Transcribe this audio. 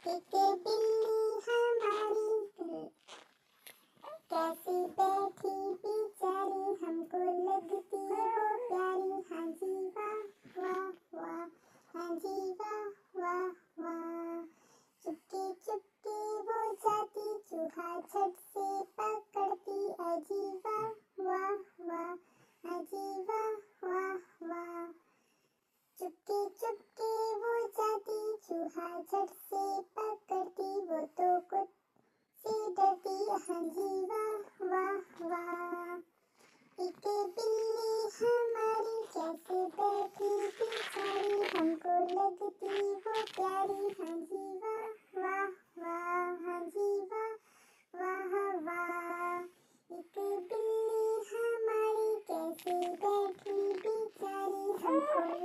एक बिल्ली हमारी कैसी बैठी बेचारी, हमको लगती वो प्यारी। हाँ जी वाह वाह वाह, हाँ जी वाह वाह वाह। चुपके चुपके वो जाती, चूहा झट से पकड़ती। अजी वाह वाह वाह, अजी वाह वाह वाह। चुपके चुपके वो जाती, चूहा झट से पकड़ती। वो तो कुछ से डरती। हाँ जी वाह वाह वाह। एक बिल्ली हमारी कैसे बैठी बेचारी, हमको लगती वो प्यारी। हाँ जी वाह वाह वाह, हाँ जी वाह वाह वाह। एक बिल्ली हमारी कैसे बैठी बेचारी, हमको